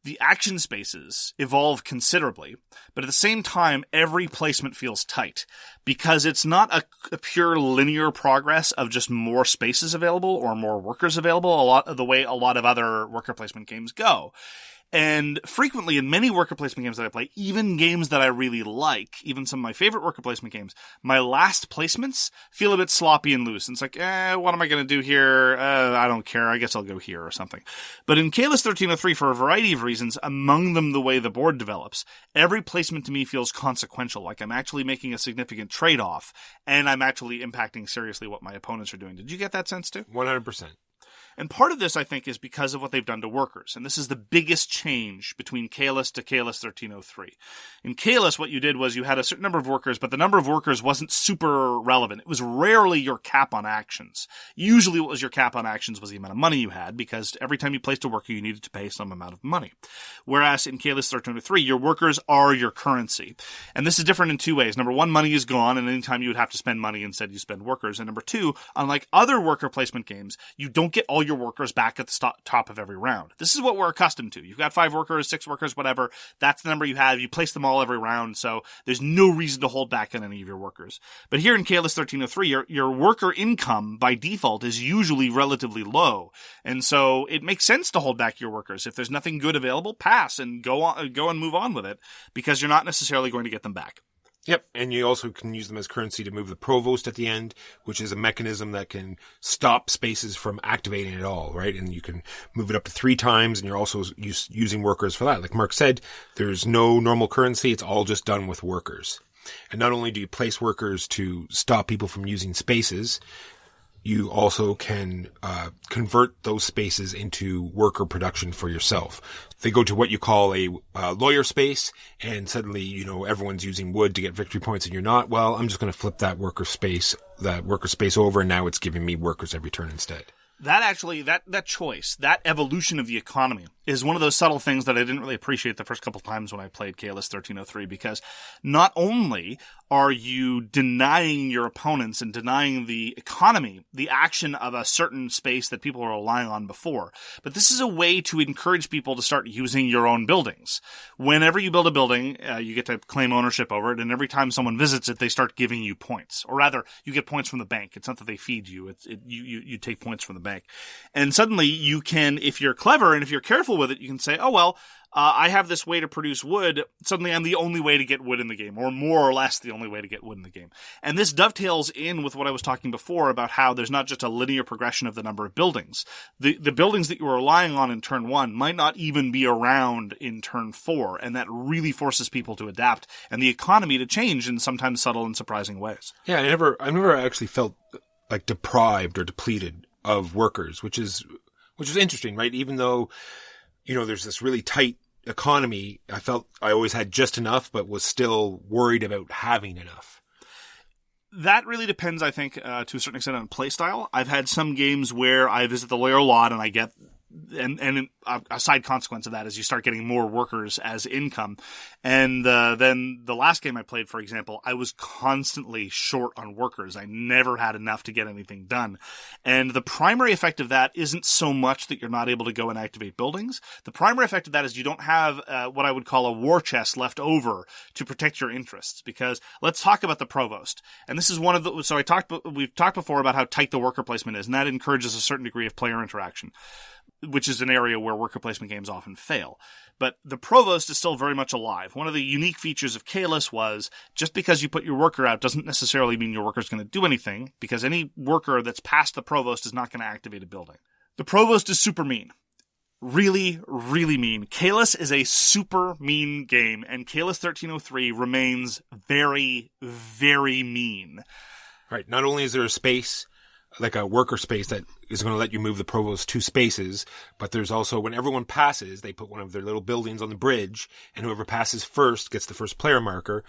the action spaces evolve considerably, but at the same time, every placement feels tight because it's not a pure linear progress of just more spaces available or more workers available, a lot of the way a lot of other worker placement games go. And frequently in many worker placement games that I play, even games that I really like, even some of my favorite worker placement games, my last placements feel a bit sloppy and loose. And it's like, what am I going to do here? I don't care. I guess I'll go here or something. But in Caylus 1303, for a variety of reasons, among them the way the board develops, every placement to me feels consequential, like I'm actually making a significant trade-off, and I'm actually impacting seriously what my opponents are doing. Did you get that sense too? 100%. And part of this, I think, is because of what they've done to workers. And this is the biggest change between Caylus to Caylus 1303. In Caylus, what you did was you had a certain number of workers, but the number of workers wasn't super relevant. It was rarely your cap on actions. Usually what was your cap on actions was the amount of money you had, because every time you placed a worker, you needed to pay some amount of money. Whereas in Caylus 1303, your workers are your currency. And this is different in 2 ways. Number 1, money is gone, and anytime you would have to spend money, instead you spend workers. And number 2, unlike other worker placement games, you don't get all your workers back at the top of every round. This is what we're accustomed to. You've got 5 workers, 6 workers, whatever. That's the number you have. You place them all every round, so there's no reason to hold back on any of your workers. But here in Caylus 1303, your worker income by default is usually relatively low, and so it makes sense to hold back your workers. If there's nothing good available, pass and go and move on with it, because you're not necessarily going to get them back. Yep, and you also can use them as currency to move the provost at the end, which is a mechanism that can stop spaces from activating at all, right? And you can move it up to 3 times, and you're also using workers for that. Like Mark said, there's no normal currency. It's all just done with workers. And not only do you place workers to stop people from using spaces, you also can convert those spaces into worker production for yourself. They go to what you call a lawyer space, and suddenly, everyone's using wood to get victory points and you're not. Well, I'm just going to flip that worker space over, and now it's giving me workers every turn instead. That actually, that choice, that evolution of the economy is one of those subtle things that I didn't really appreciate the first couple times when I played Caylus 1303, because not only are you denying your opponents and denying the economy, the action of a certain space that people were relying on before, but this is a way to encourage people to start using your own buildings. Whenever you build a building, you get to claim ownership over it, and every time someone visits it, they start giving you points. Or rather, you get points from the bank. It's not that they feed you. You take points from the bank. And suddenly you can, if you're clever and if you're careful with it, you can say, oh, well, I have this way to produce wood. Suddenly I'm the only way to get wood in the game, or more or less the only way to get wood in the game. And this dovetails in with what I was talking before about how there's not just a linear progression of the number of buildings. The buildings that you were relying on in turn 1 might not even be around in turn 4, and that really forces people to adapt and the economy to change in sometimes subtle and surprising ways. Yeah, I never actually felt like deprived or depleted of workers, which is interesting, right? Even though, there's this really tight economy, I felt I always had just enough, but was still worried about having enough. That really depends, I think, to a certain extent on play style. I've had some games where I visit the lawyer a lot and I get and a side consequence of that is you start getting more workers as income. And then the last game I played, for example, I was constantly short on workers. I never had enough to get anything done. And the primary effect of that isn't so much that you're not able to go and activate buildings. The primary effect of that is you don't have what I would call a war chest left over to protect your interests. Because let's talk about the provost. And this is one of the, we've talked before about how tight the worker placement is, and that encourages a certain degree of player interaction, which is an area where worker placement games often fail. But the provost is still very much alive. One of the unique features of Caylus was just because you put your worker out doesn't necessarily mean your worker is going to do anything, because any worker that's past the provost is not going to activate a building. The provost is super mean. Really, really mean. Caylus is a super mean game, and Caylus 1303 remains very, very mean. Right. Not only is there a space, like a worker space that is going to let you move the provost 2 spaces, but there's also, when everyone passes, they put one of their little buildings on the bridge, and whoever passes first gets the first player marker.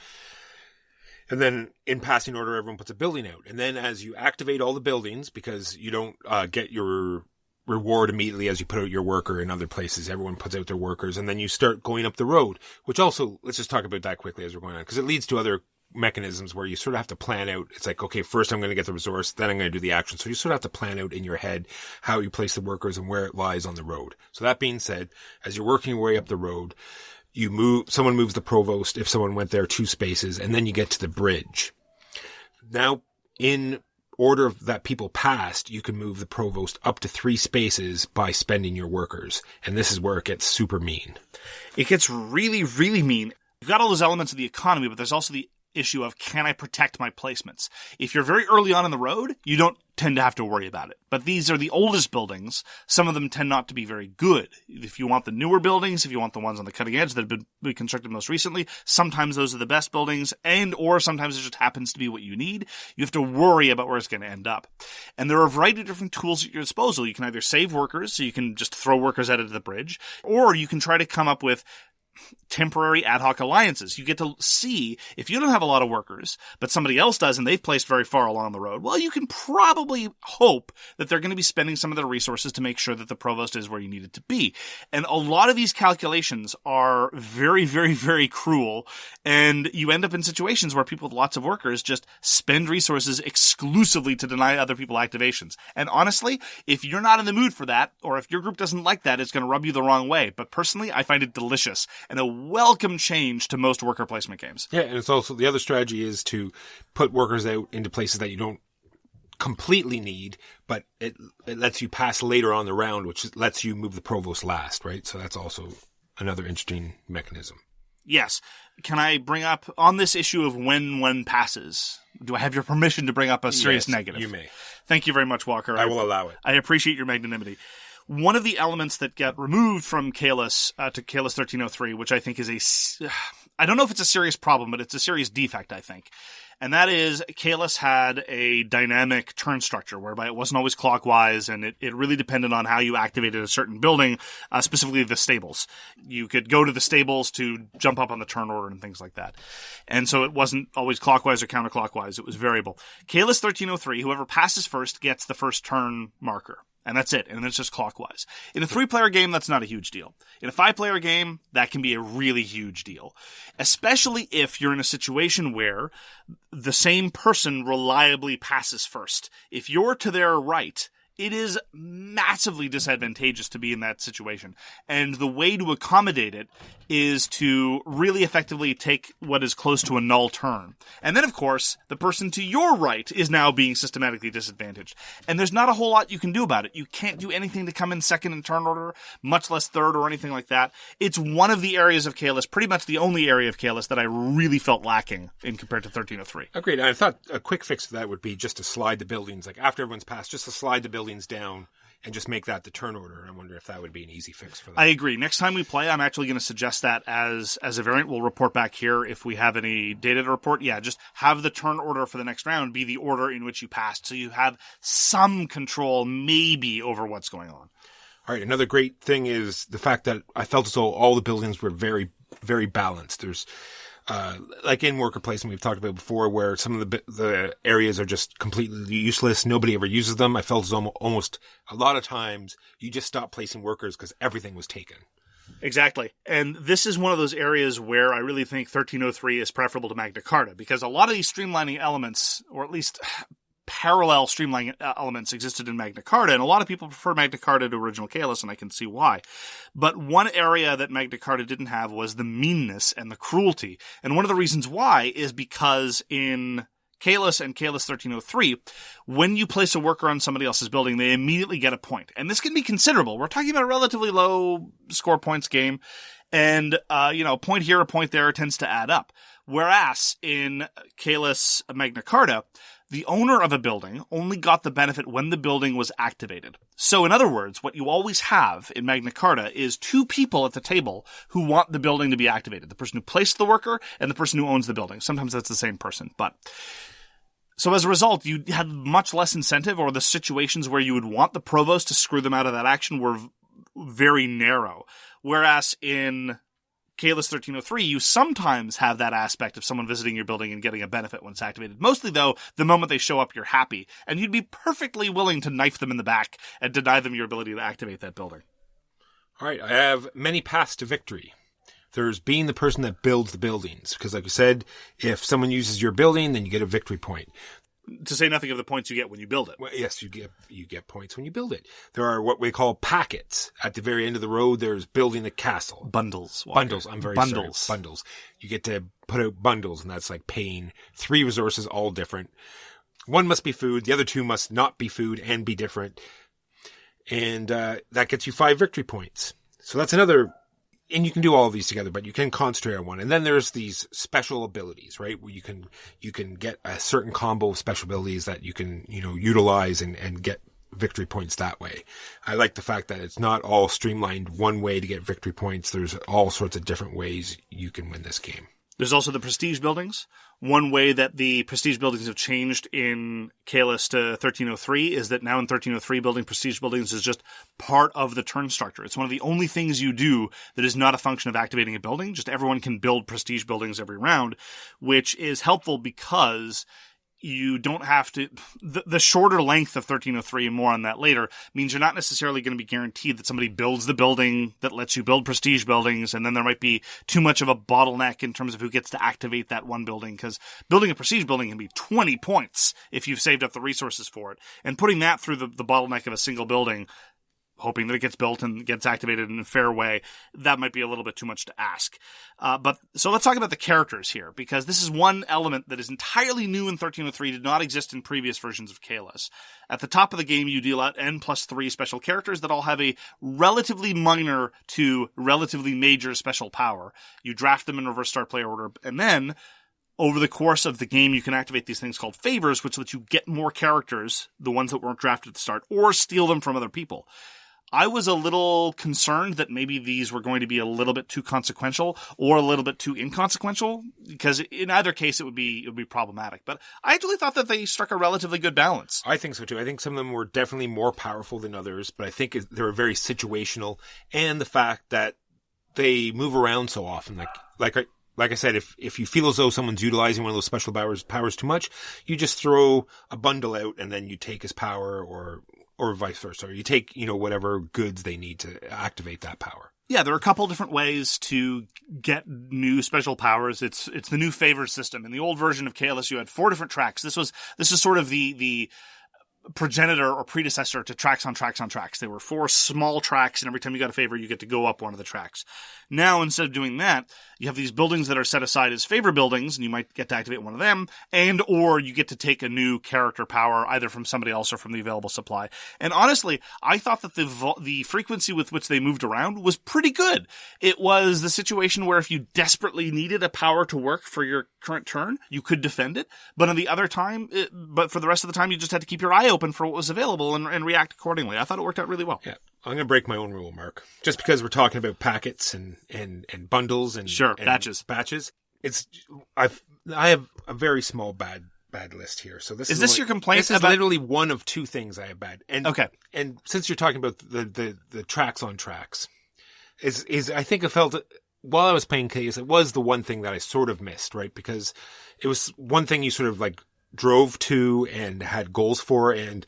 And then in passing order, everyone puts a building out. And then as you activate all the buildings, because you don't get your reward immediately as you put out your worker in other places, everyone puts out their workers, and then you start going up the road, which also, let's just talk about that quickly as we're going on, because it leads to other mechanisms where you sort of have to plan out. It's like, okay, first I'm going to get the resource, then I'm going to do the action. So you sort of have to plan out in your head how you place the workers and where it lies on the road. So that being said, as you're working your way up the road, someone moves the provost if someone went there 2 spaces, and then you get to the bridge. Now, in order that people passed, you can move the provost up to 3 spaces by spending your workers. And this is where it gets super mean. It gets really, really mean. You've got all those elements of the economy, but there's also the issue of, can I protect my placements? If you're very early on in the road, you don't tend to have to worry about it. But these are the oldest buildings. Some of them tend not to be very good. If you want the newer buildings, if you want the ones on the cutting edge that have been constructed most recently, sometimes those are the best buildings, or sometimes it just happens to be what you need. You have to worry about where it's going to end up. And there are a variety of different tools at your disposal. You can either save workers, so you can just throw workers out of the bridge, or you can try to come up with temporary ad hoc alliances. You get to see, if you don't have a lot of workers, but somebody else does and they've placed very far along the road, well, you can probably hope that they're going to be spending some of their resources to make sure that the provost is where you need it to be. And a lot of these calculations are very, very, very cruel, and you end up in situations where people with lots of workers just spend resources exclusively to deny other people activations. And honestly, if you're not in the mood for that, or if your group doesn't like that, it's going to rub you the wrong way. But personally, I find it delicious and a welcome change to most worker placement games. Yeah, and it's also, the other strategy is to put workers out into places that you don't completely need, but it lets you pass later on the round, which lets you move the provost last, right? So that's also another interesting mechanism. Yes. Can I bring up, on this issue of when one passes, do I have your permission to bring up a serious negative? You may. Thank you very much, Walker. I will allow it. I appreciate your magnanimity. One of the elements that get removed from Caylus to Caylus 1303, which I think is I don't know if it's a serious problem, but it's a serious defect, I think. And that is, Caylus had a dynamic turn structure whereby it wasn't always clockwise, and it really depended on how you activated a certain building, specifically the stables. You could go to the stables to jump up on the turn order and things like that. And so it wasn't always clockwise or counterclockwise. It was variable. Caylus 1303, whoever passes first gets the first turn marker. And that's it. And then it's just clockwise. In a 3-player game, that's not a huge deal. In a 5-player game, that can be a really huge deal. Especially if you're in a situation where the same person reliably passes first. If you're to their right, it is massively disadvantageous to be in that situation. And the way to accommodate it is to really effectively take what is close to a null turn. And then, of course, the person to your right is now being systematically disadvantaged. And there's not a whole lot you can do about it. You can't do anything to come in second in turn order, much less third or anything like that. It's one of the areas of Caylus, pretty much the only area of Caylus that I really felt lacking in compared to 1303. Agreed. I thought a quick fix to that would be just to slide the buildings, like after everyone's passed, just to slide the buildings down and just make that the turn order. And I wonder if that would be an easy fix for that. I agree. Next time we play, I'm actually going to suggest that as a variant. We'll report back here if we have any data to report. Yeah, just have the turn order for the next round be the order in which you passed, so you have some control maybe over what's going on. All right. Another great thing is the fact that I felt as though all the buildings were very, very balanced. There's like in worker placement we've talked about before, where some of the areas are just completely useless. Nobody ever uses them. I felt as almost a lot of times you just stop placing workers because everything was taken. Exactly. And this is one of those areas where I really think 1303 is preferable to Magna Carta, because a lot of these streamlining elements, or at least parallel streamlining elements, existed in Magna Carta, and a lot of people prefer Magna Carta to original Caylus, and I can see why. But one area that Magna Carta didn't have was the meanness and the cruelty. And one of the reasons why is because in Caylus and Caylus 1303, when you place a worker on somebody else's building, they immediately get a point. And this can be considerable. We're talking about a relatively low score points game. And, a point here, a point there tends to add up. Whereas in Caylus Magna Carta, the owner of a building only got the benefit when the building was activated. So in other words, what you always have in Magna Carta is two people at the table who want the building to be activated. The person who placed the worker and the person who owns the building. Sometimes that's the same person, but... So as a result, you had much less incentive, or the situations where you would want the provost to screw them out of that action were very narrow. Whereas in Caylus 1303, you sometimes have that aspect of someone visiting your building and getting a benefit when it's activated. Mostly, though, the moment they show up, you're happy, and you'd be perfectly willing to knife them in the back and deny them your ability to activate that building. All right, I have many paths to victory. There's being the person that builds the buildings, because like I said, if someone uses your building, then you get a victory point. To say nothing of the points you get when you build it. Well, yes, you get points when you build it. There are what we call packets. At the very end of the road, there's building the castle. Bundles. Walker. Bundles. I'm very bundles. sorry. Bundles. You get to put out bundles, and that's like paying 3 resources, all different. One must be food. The other 2 must not be food and be different. And that gets you 5 victory points. So that's another... And you can do all of these together, but you can concentrate on one. And then there's these special abilities, right? Where you can get a certain combo of special abilities that you can, utilize and get victory points that way. I like the fact that it's not all streamlined one way to get victory points. There's all sorts of different ways you can win this game. There's also the prestige buildings. One way that the prestige buildings have changed in Caylus to 1303 is that now in 1303, building prestige buildings is just part of the turn structure. It's one of the only things you do that is not a function of activating a building. Just everyone can build prestige buildings every round, which is helpful because you don't have to... The shorter length of 1303, and more on that later, means you're not necessarily going to be guaranteed that somebody builds the building that lets you build prestige buildings, and then there might be too much of a bottleneck in terms of who gets to activate that one building, because building a prestige building can be 20 points if you've saved up the resources for it. And putting that through the bottleneck of a single building, hoping that it gets built and gets activated in a fair way, that might be a little bit too much to ask. So let's talk about the characters here, because this is one element that is entirely new in 1303, did not exist in previous versions of Caylus. At the top of the game, you deal out N+3 special characters that all have a relatively minor to relatively major special power. You draft them in reverse start player order, and then over the course of the game, you can activate these things called favors, which let you get more characters, the ones that weren't drafted at the start, or steal them from other people. I was a little concerned that maybe these were going to be a little bit too consequential or a little bit too inconsequential, because in either case it would be problematic. But I actually thought that they struck a relatively good balance. I think so too. I think some of them were definitely more powerful than others, but I think they were very situational, and the fact that they move around so often. Like I said, if you feel as though someone's utilizing one of those special powers too much, you just throw a bundle out and then you take his power, or vice versa. Or you take, whatever goods they need to activate that power. Yeah, there are a couple different ways to get new special powers. It's the new favor system. In the old version of Caylus, you had 4 different tracks. This is sort of the progenitor or predecessor to tracks on tracks on tracks. They were 4 small tracks, and every time you got a favor, you get to go up one of the tracks. Now, instead of doing that, you have these buildings that are set aside as favor buildings, and you might get to activate one of them, or you get to take a new character power, either from somebody else or from the available supply. And honestly, I thought that the frequency with which they moved around was pretty good. It was the situation where if you desperately needed a power to work for your current turn, you could defend it, but for the rest of the time, you just had to keep your eye open for what was available and react accordingly. I thought it worked out really well. Yeah. I'm going to break my own rule, Mark. Just because we're talking about packets and bundles and batches. I have a very small bad bad list here. So this is your complaint? This is literally one of two things I have bad. And okay. And since you're talking about the tracks on tracks, is I think I felt while I was playing Caylus, it was the one thing that I sort of missed, right? Because it was one thing you sort of like drove to and had goals for, and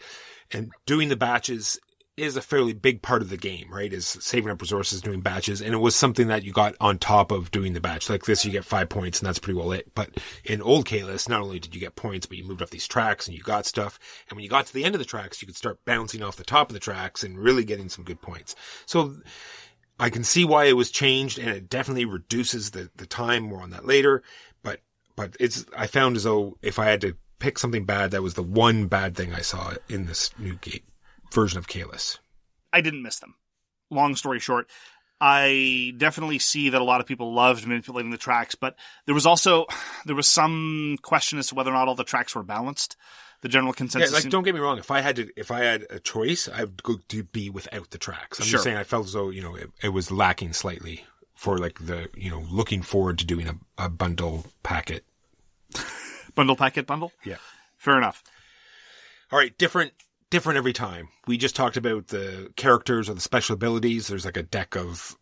doing the batches is a fairly big part of the game, right? Is saving up resources, doing batches. And it was something that you got on top of doing the batch. Like this, you get 5 points and that's pretty well it. But in old Caylus, not only did you get points, but you moved up these tracks and you got stuff. And when you got to the end of the tracks, you could start bouncing off the top of the tracks and really getting some good points. So I can see why it was changed, and it definitely reduces the time. More on that later. But I found as though if I had to pick something bad, that was the one bad thing I saw in this new game version of Caylus. I didn't miss them. Long story short, I definitely see that a lot of people loved manipulating the tracks, but there was some question as to whether or not all the tracks were balanced. The general consensus. Yeah, like don't get me wrong. If I had a choice, I would go to be without the tracks. I'm just saying I felt as though it was lacking slightly for like the looking forward to doing a bundle packet. Bundle packet bundle. Yeah, fair enough. All right, different every time. We just talked about the characters or the special abilities. There's like a deck of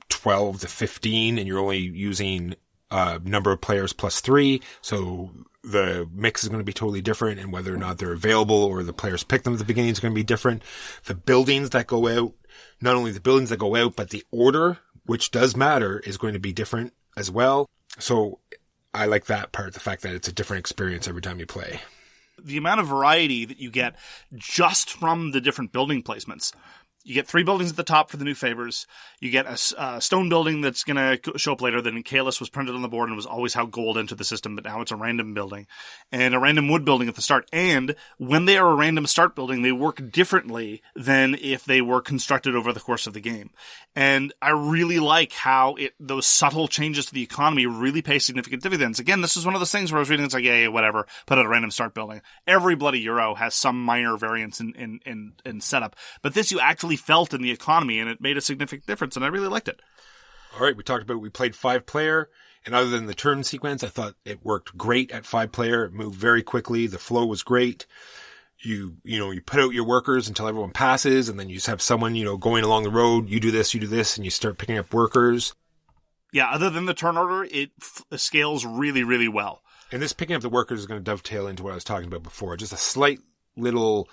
12 to 15, and you're only using a number of players plus 3. So the mix is going to be totally different, and whether or not they're available or the players pick them at the beginning is going to be different. The buildings that go out, not only the buildings that go out, but the order, which does matter, is going to be different as well. So I like that part, the fact that it's a different experience every time you play. The amount of variety that you get just from the different building placements. You get 3 buildings at the top for the new favors. You get a stone building that's going to show up later that in Caylus was printed on the board and was always how gold entered the system, but now it's a random building. And a random wood building at the start. And when they are a random start building, they work differently than if they were constructed over the course of the game. And I really like how those subtle changes to the economy really pay significant dividends. Again, this is one of those things where I was reading, it's like, yeah, whatever, put out a random start building. Every bloody Euro has some minor variance in setup. But this you actually felt in the economy, and it made a significant difference, and I really liked it. All right, we played 5-player, and other than the turn sequence, I thought it worked great at 5-player. It moved very quickly. The flow was great. You put out your workers until everyone passes, and then you just have someone, going along the road. You do this, and you start picking up workers. Yeah, other than the turn order, it scales really, really well. And this picking up the workers is going to dovetail into what I was talking about before. Just a slight little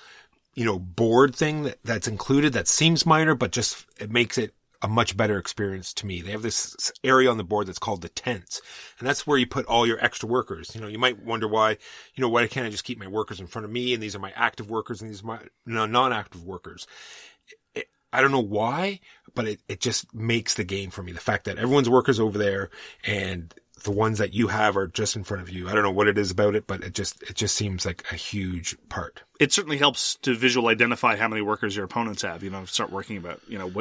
board thing that's included that seems minor, but just it makes it a much better experience to me. They have this area on the board that's called the tents, and that's where you put all your extra workers. You might wonder why can't I just keep my workers in front of me, and these are my active workers and these are my non-active workers. I don't know why, but it just makes the game for me. The fact that everyone's workers over there and the ones that you have are just in front of you. I don't know what it is about it, but it just seems like a huge part. It certainly helps to visual identify how many workers your opponents have, start working about,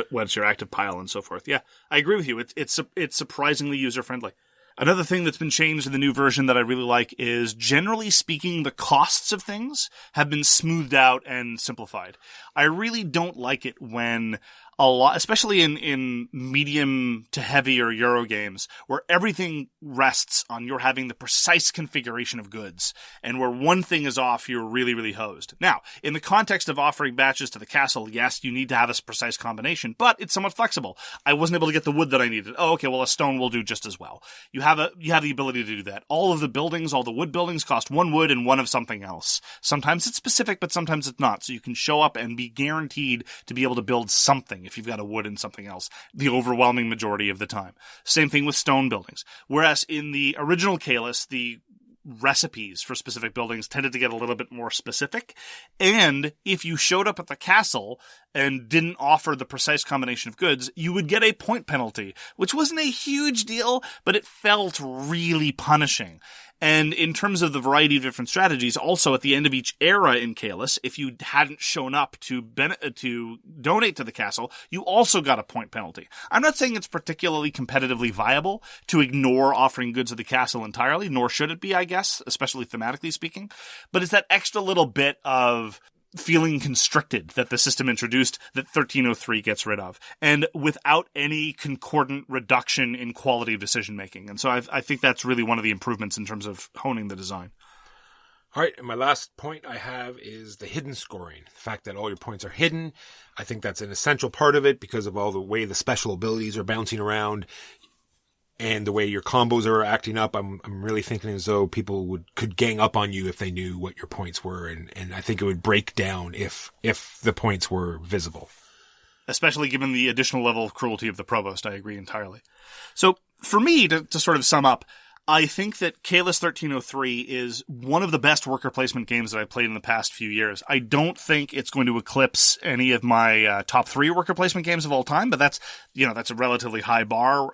what's your active pile and so forth. Yeah, I agree with you. It's surprisingly user-friendly. Another thing that's been changed in the new version that I really like is, generally speaking, the costs of things have been smoothed out and simplified. I really don't like it when a lot, especially in medium to heavier Euro games, where everything rests on your having the precise configuration of goods, and where one thing is off, you're really, really hosed. Now, in the context of offering batches to the castle, yes, you need to have a precise combination, but it's somewhat flexible. I wasn't able to get the wood that I needed. Oh, okay, well, a stone will do just as well. You have the ability to do that. All of the buildings, all the wood buildings cost 1 wood and 1 of something else. Sometimes it's specific, but sometimes it's not. So you can show up and be guaranteed to be able to build something if you've got a wood and something else, the overwhelming majority of the time. Same thing with stone buildings. Whereas in the original Caylus, the recipes for specific buildings tended to get a little bit more specific. And if you showed up at the castle and didn't offer the precise combination of goods, you would get a point penalty, which wasn't a huge deal, but it felt really punishing. And in terms of the variety of different strategies, also at the end of each era in Caylus, if you hadn't shown up to donate to the castle, you also got a point penalty. I'm not saying it's particularly competitively viable to ignore offering goods to the castle entirely, nor should it be, I guess, especially thematically speaking. But it's that extra little bit of feeling constricted that the system introduced that 1303 gets rid of, and without any concordant reduction in quality of decision making. And so I think that's really one of the improvements in terms of honing the design. All right, and my last point I have is the hidden scoring. The fact that all your points are hidden, I think that's an essential part of it because of all the way the special abilities are bouncing around. and the way your combos are acting up, I'm really thinking as though people could gang up on you if they knew what your points were, and I think it would break down if the points were visible. Especially given the additional level of cruelty of the Provost, I agree entirely. So, for me, to sort of sum up, I think that Caylus 1303 is one of the best worker placement games that I've played in the past few years. I don't think it's going to eclipse any of my top 3 worker placement games of all time, but that's a relatively high bar.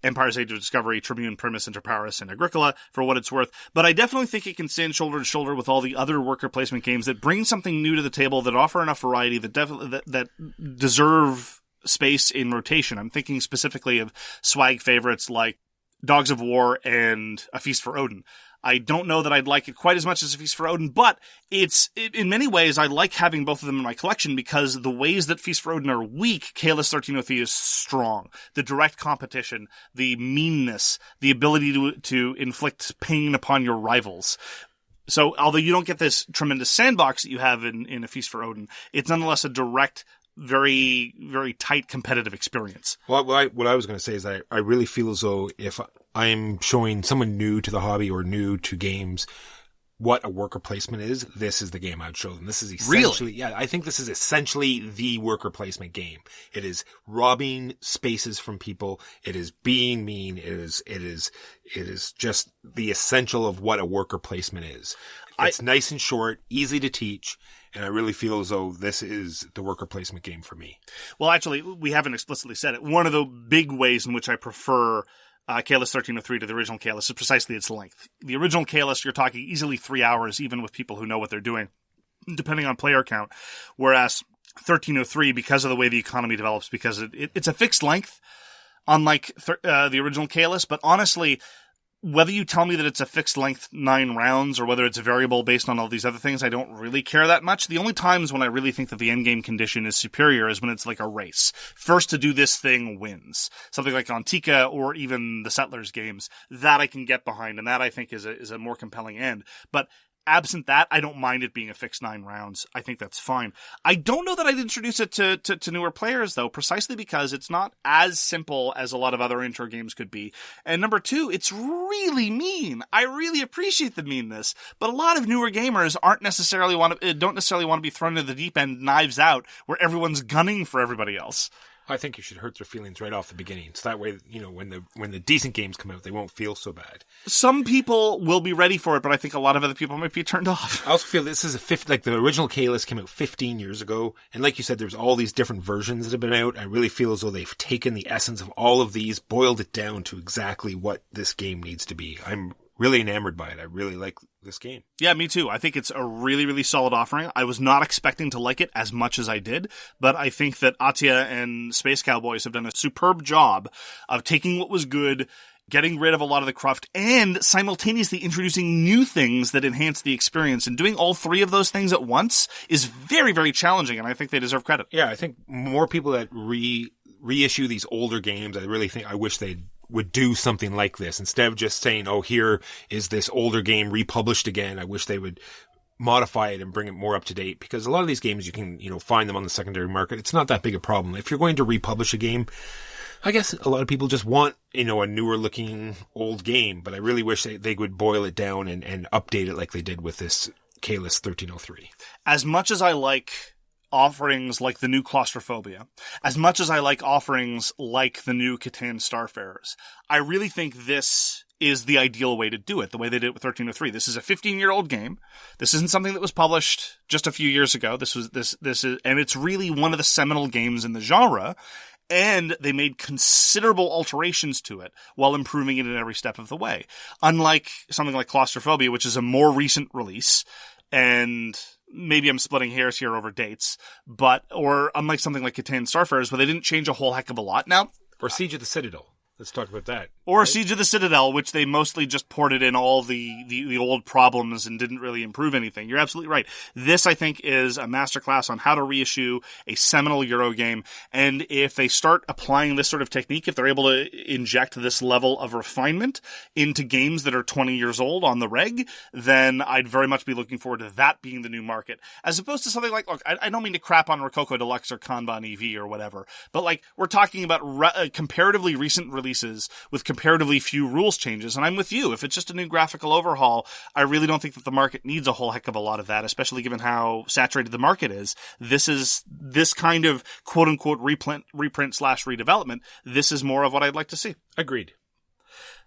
Empire's Age of Discovery, Tribune, Primus, Inter Pares, and Agricola, for what it's worth. But I definitely think it can stand shoulder to shoulder with all the other worker placement games that bring something new to the table, that offer enough variety, that deserve space in rotation. I'm thinking specifically of swag favorites like Dogs of War and A Feast for Odin. I don't know that I'd like it quite as much as A Feast for Odin, but in many ways, I like having both of them in my collection because the ways that Feast for Odin are weak, Caylus 1303 is strong. The direct competition, the meanness, the ability to inflict pain upon your rivals. So, although you don't get this tremendous sandbox that you have in A Feast for Odin, it's nonetheless a direct, very, very tight competitive experience. Well, what I was going to say is I really feel as though if I'm showing someone new to the hobby or new to games what a worker placement is, this is the game I'd show them. This is essentially, really? Yeah, I think this is essentially the worker placement game. It is robbing spaces from people. It is being mean. It is just the essential of what a worker placement is. It's nice and short, easy to teach, and I really feel as though this is the worker placement game for me. Well, actually, we haven't explicitly said it. One of the big ways in which I prefer Caylus 1303 to the original Caylus is precisely its length. The original Caylus, you're talking easily 3 hours, even with people who know what they're doing, depending on player count. Whereas 1303, because of the way the economy develops, because it's a fixed length, unlike the original Caylus, but honestly, whether you tell me that it's a fixed length 9 rounds or whether it's a variable based on all these other things, I don't really care that much. The only times when I really think that the endgame condition is superior is when it's like a race. First to do this thing wins. Something like Antica or even the Settlers games, that I can get behind, and that I think is a more compelling end. But absent that, I don't mind it being a fixed 9 rounds. I think that's fine. I don't know that I'd introduce it to newer players, though, precisely because it's not as simple as a lot of other intro games could be. And number 2, it's really mean. I really appreciate the meanness, but a lot of newer gamers don't necessarily want to be thrown into the deep end, knives out, where everyone's gunning for everybody else. I think you should hurt their feelings right off the beginning. So that way, when the decent games come out, they won't feel so bad. Some people will be ready for it, but I think a lot of other people might be turned off. I also feel this is the original Caylus came out 15 years ago. And like you said, there's all these different versions that have been out. I really feel as though they've taken the essence of all of these, boiled it down to exactly what this game needs to be. I'm really enamored by it. I really like this game. Yeah, me too. I think it's a really, really solid offering. I was not expecting to like it as much as I did, but I think that Atia and Space Cowboys have done a superb job of taking what was good, getting rid of a lot of the cruft, and simultaneously introducing new things that enhance the experience. And doing all 3 of those things at once is very, very challenging, and I think they deserve credit. Yeah, I think more people that reissue these older games, I wish they would do something like this instead of just saying, oh, here is this older game republished again. I wish they would modify it and bring it more up to date, because a lot of these games you can, find them on the secondary market. It's not that big a problem. If you're going to republish a game, I guess a lot of people just want, a newer looking old game, but I really wish they would boil it down and update it like they did with this Caylus 1303. As much as I like offerings like the new Claustrophobia, as much as I like offerings like the new Catan Starfarers, I really think this is the ideal way to do it, the way they did it with 1303. This is a 15-year-old game. This isn't something that was published just a few years ago. This is, and it's really one of the seminal games in the genre, and they made considerable alterations to it while improving it in every step of the way. Unlike something like Claustrophobia, which is a more recent release, and maybe I'm splitting hairs here over dates, or unlike something like Catan Starfarers, where they didn't change a whole heck of a lot. Now, or Siege of the Citadel. Let's talk about that. Or right? Siege of the Citadel, which they mostly just ported in all the old problems and didn't really improve anything. You're absolutely right. This, I think, is a masterclass on how to reissue a seminal Euro game. And if they start applying this sort of technique, if they're able to inject this level of refinement into games that are 20 years old on the reg, then I'd very much be looking forward to that being the new market. As opposed to something like, look, I don't mean to crap on Rococo Deluxe or Kanban EV or whatever, but like, we're talking about comparatively recent releases releases with comparatively few rules changes. And I'm with you. If it's just a new graphical overhaul, I really don't think that the market needs a whole heck of a lot of that, especially given how saturated the market is. This kind of quote-unquote reprint/redevelopment, this is more of what I'd like to see. Agreed.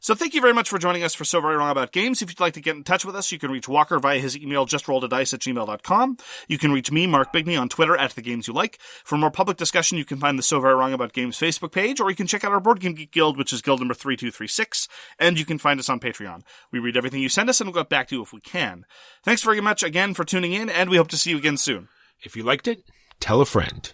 So thank you very much for joining us for So Very Wrong About Games. If you'd like to get in touch with us, you can reach Walker via his email, justrolledadice@gmail.com. You can reach me, Mark Bigney, on Twitter @TheGamesYouLike. For more public discussion, you can find the So Very Wrong About Games Facebook page, or you can check out our Board Game Geek Guild, which is guild number 3236, and you can find us on Patreon. We read everything you send us, and we'll get back to you if we can. Thanks very much again for tuning in, and we hope to see you again soon. If you liked it, tell a friend.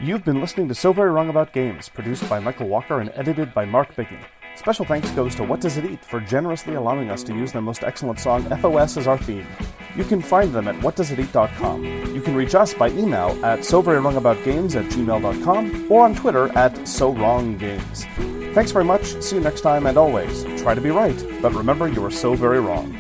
You've been listening to So Very Wrong About Games, produced by Michael Walker and edited by Mark Bigney. Special thanks goes to What Does It Eat for generously allowing us to use their most excellent song, FOS, as our theme. You can find them at whatdoesiteat.com. You can reach us by email at soverywrongaboutgames@gmail.com or on Twitter @SoWrongGames. Thanks very much, see you next time, and always, try to be right, but remember you are so very wrong.